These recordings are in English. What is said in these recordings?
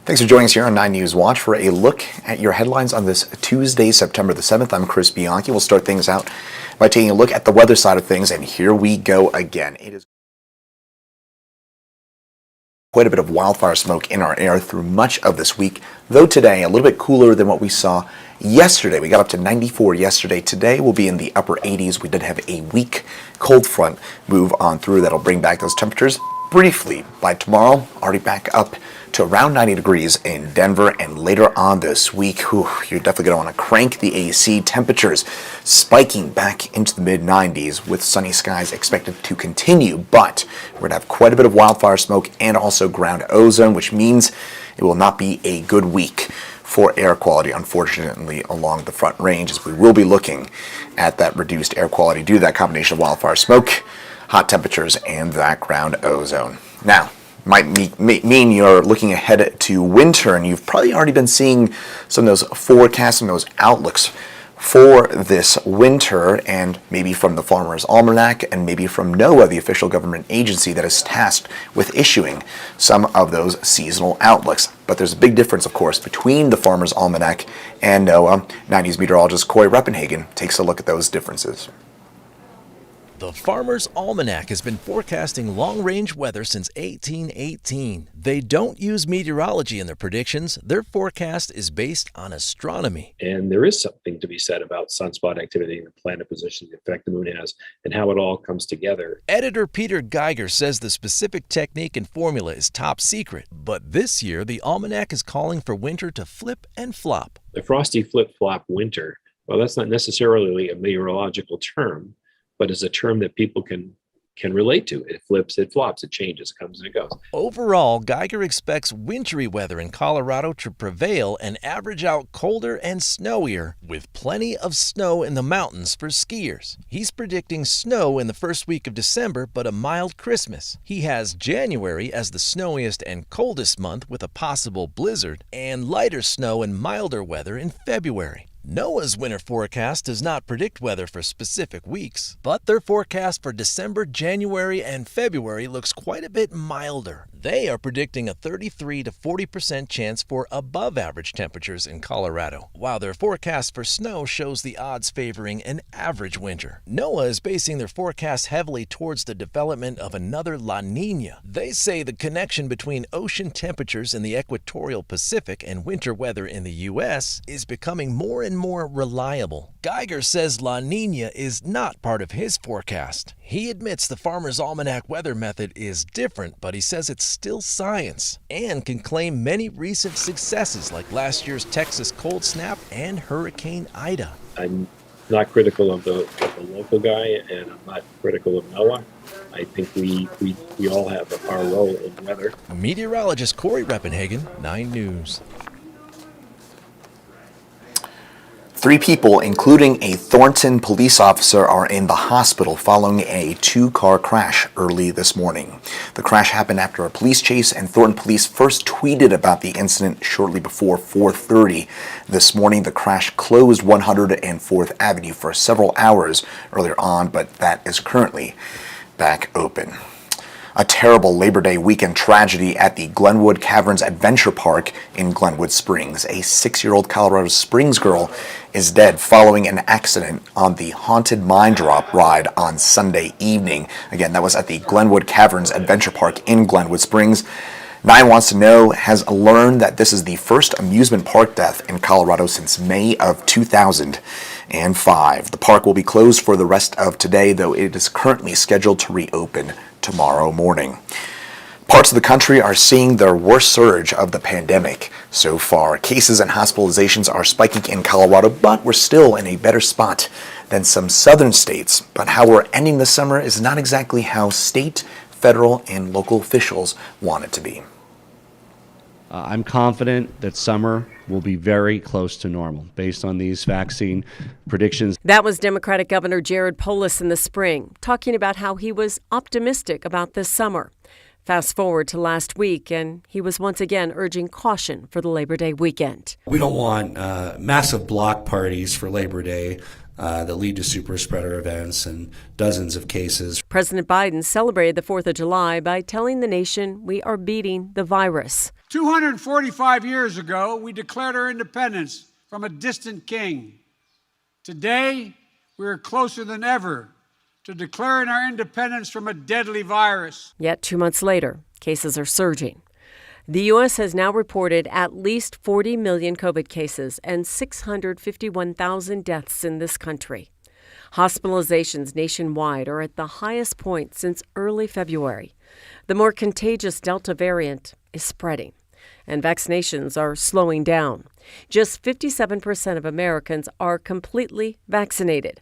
Thanks for joining us here on 9 News Watch for a look at your headlines on this Tuesday, September the 7th. I'm Chris Bianchi. We'll start things out by taking a look at the weather side of things, and here we go again. It is quite a bit of wildfire smoke in our air through much of this week, though today a little bit cooler than what we saw yesterday. We got up to 94 yesterday. Today we'll be in the upper 80s. We did have a weak cold front move on through that'll bring back those temperatures briefly. By tomorrow, already back up to around 90 degrees in Denver, and later on this week, you're definitely going to want to crank the AC. Temperatures spiking back into the mid-90s with sunny skies expected to continue, but we're going to have quite a bit of wildfire smoke and also ground ozone, which means it will not be a good week for air quality, unfortunately, along the Front Range, as we will be looking at that reduced air quality due to that combination of wildfire smoke, hot temperatures, and that ground ozone. Now, might mean you're looking ahead to winter, and you've probably already been seeing some of those forecasts and those outlooks for this winter, and maybe from the Farmer's Almanac and maybe from NOAA, the official government agency that is tasked with issuing some of those seasonal outlooks. But there's a big difference, of course, between the Farmer's Almanac and NOAA. 9 News meteorologist Corey Reppenhagen takes a look at those differences. The Farmer's Almanac has been forecasting long-range weather since 1818. They don't use meteorology in their predictions. Their forecast is based on astronomy. And there is something to be said about sunspot activity and the planet position, the effect the moon has, and how it all comes together. Editor Peter Geiger says the specific technique and formula is top secret. But this year, the Almanac is calling for winter to flip and flop. The frosty flip-flop winter, well, that's not necessarily a meteorological term, but is a term that people can relate to. It flips, it flops, it changes, it comes and it goes. Overall, Geiger expects wintry weather in Colorado to prevail and average out colder and snowier, with plenty of snow in the mountains for skiers. He's predicting snow in the first week of December, but a mild Christmas. He has January as the snowiest and coldest month with a possible blizzard, and lighter snow and milder weather in February. NOAA's winter forecast does not predict weather for specific weeks, but their forecast for December, January, and February looks quite a bit milder. They are predicting a 33 to 40% chance for above-average temperatures in Colorado, while their forecast for snow shows the odds favoring an average winter. NOAA is basing their forecast heavily towards the development of another La Niña. They say the connection between ocean temperatures in the equatorial Pacific and winter weather in the U.S. is becoming more and more reliable. Geiger says La Niña is not part of his forecast. He admits the Farmer's Almanac weather method is different, but he says it's still science and can claim many recent successes like last year's Texas cold snap and Hurricane Ida. I'm not critical of the local guy, and I'm not critical of NOAA. I think we all have our role in weather. Meteorologist Corey Reppenhagen, 9 News. 3 people, including a Thornton police officer, are in the hospital following a 2-car crash early this morning. The crash happened after a police chase, and Thornton police first tweeted about the incident shortly before 4:30 this morning. The crash closed 104th Avenue for several hours earlier on, but that is currently back open. A terrible Labor Day weekend tragedy at the Glenwood Caverns Adventure Park in Glenwood Springs. A 6-year-old Colorado Springs girl is dead following an accident on the Haunted Mine Drop ride on Sunday evening. Again, that was at the Glenwood Caverns Adventure Park in Glenwood Springs. 9 Wants to Know has learned that this is the first amusement park death in Colorado since May of 2005. The park will be closed for the rest of today, though it is currently scheduled to reopen tomorrow morning. Parts of the country are seeing their worst surge of the pandemic so far. Cases and hospitalizations are spiking in Colorado, but we're still in a better spot than some southern states. But how we're ending the summer is not exactly how state, federal, and local officials want it to be. I'm confident that summer will be very close to normal based on these vaccine predictions. That was Democratic Governor Jared Polis in the spring, talking about how he was optimistic about this summer. Fast forward to last week, and he was once again urging caution for the Labor Day weekend. We don't want massive block parties for Labor Day that lead to super spreader events and dozens of cases. President Biden celebrated the 4th of July by telling the nation we are beating the virus. 245 years ago, we declared our independence from a distant king. Today, we are closer than ever to declaring our independence from a deadly virus. Yet 2 months later, cases are surging. The U.S. has now reported at least 40 million COVID cases and 651,000 deaths in this country. Hospitalizations nationwide are at the highest point since early February. The more contagious Delta variant is spreading, and vaccinations are slowing down. Just 57% of Americans are completely vaccinated.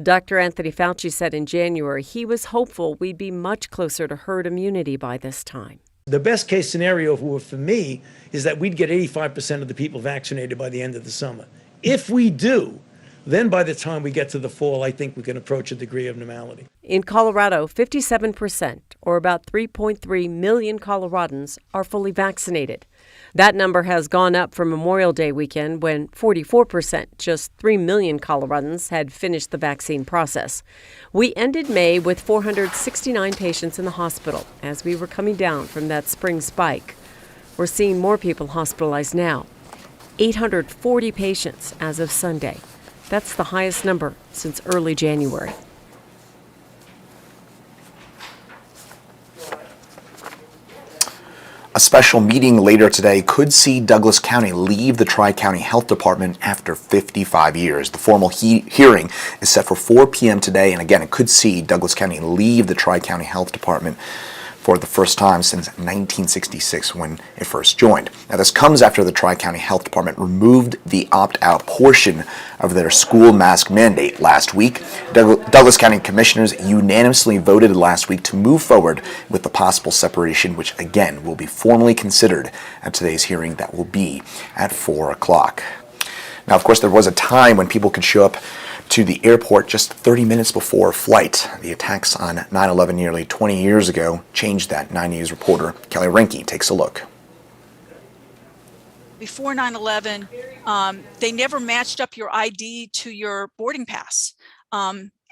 Dr. Anthony Fauci said in January he was hopeful we'd be much closer to herd immunity by this time. The best case scenario for me is that we'd get 85% of the people vaccinated by the end of the summer. If we do, then by the time we get to the fall, I think we can approach a degree of normality. In Colorado, 57%, or about 3.3 million Coloradans, are fully vaccinated. That number has gone up from Memorial Day weekend when 44%, just 3 million Coloradans, had finished the vaccine process. We ended May with 469 patients in the hospital as we were coming down from that spring spike. We're seeing more people hospitalized now. 840 patients as of Sunday. That's the highest number since early January. A special meeting later today could see Douglas County leave the Tri-County Health Department after 55 years. The formal hearing is set for 4 p.m. today, and again, it could see Douglas County leave the Tri-County Health Department for the first time since 1966 when it first joined. Now, this comes after the Tri-County Health Department removed the opt-out portion of their school mask mandate last week. Douglas County Commissioners unanimously voted last week to move forward with the possible separation, which again will be formally considered at today's hearing that will be at 4 o'clock. Now, of course, there was a time when people could show up to the airport just 30 minutes before a flight. The attacks on 9/11 nearly 20 years ago changed that. 9 News reporter Kelly Renke takes a look. Before 9/11, they never matched up your ID to your boarding pass.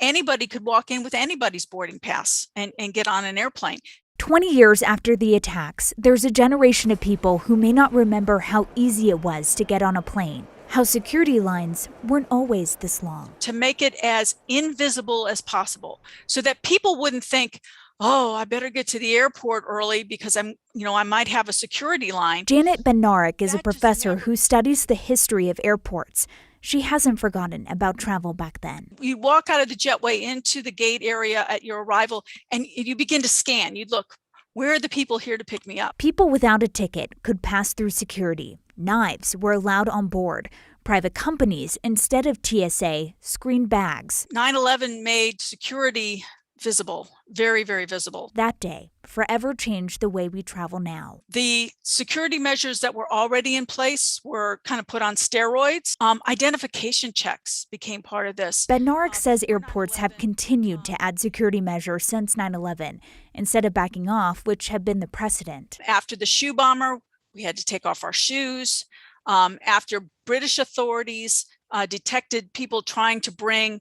Anybody could walk in with anybody's boarding pass and get on an airplane. 20 years after the attacks, there's a generation of people who may not remember how easy it was to get on a plane, how security lines weren't always this long. To make it as invisible as possible so that people wouldn't think, oh, I better get to the airport early because I might have a security line. Janet Bednarik is a professor who studies the history of airports. She hasn't forgotten about travel back then. You walk out of the jetway into the gate area at your arrival and you begin to scan. You'd look, where are the people here to pick me up? People without a ticket could pass through security. Knives were allowed on board. Private companies, instead of TSA, screened bags. 9/11 made security visible, very, very visible. That day forever changed the way we travel now. The security measures that were already in place were kind of put on steroids. Identification checks became part of this. Bednarik says airports have continued to add security measures since 9/11, instead of backing off, which had been the precedent. After the shoe bomber, we had to take off our shoes. After British authorities detected people trying to bring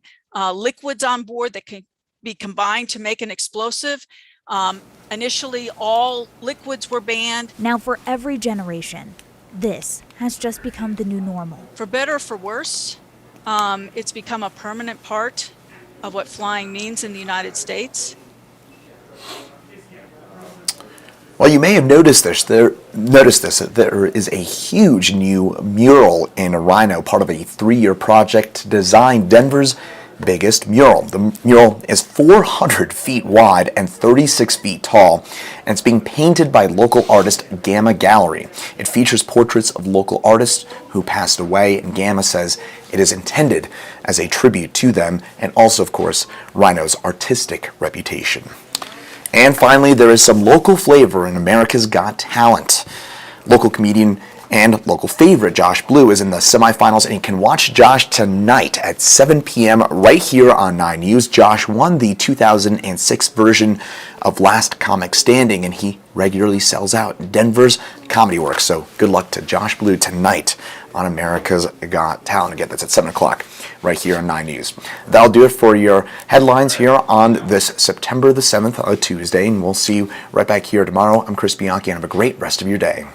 liquids on board that can be combined to make an explosive, initially all liquids were banned. Now for every generation, this has just become the new normal. For better or for worse, it's become a permanent part of what flying means in the United States. Well, you may have noticed this. There is a huge new mural in Rhino, part of a 3-year project to design Denver's biggest mural. The mural is 400 feet wide and 36 feet tall, and it's being painted by local artist Gamma Gallery. It features portraits of local artists who passed away, and Gamma says it is intended as a tribute to them and also, of course, Rhino's artistic reputation. And finally, there is some local flavor in America's Got Talent. Local comedian and local favorite Josh Blue is in the semifinals, and you can watch Josh tonight at 7 p.m. right here on 9 News. Josh won the 2006 version of Last Comic Standing, and he regularly sells out Denver's Comedy Works. So good luck to Josh Blue tonight on America's Got Talent. Again, that's at 7 o'clock right here on 9 News. That'll do it for your headlines here on this September the 7th, Tuesday, and we'll see you right back here tomorrow. I'm Chris Bianchi, and have a great rest of your day.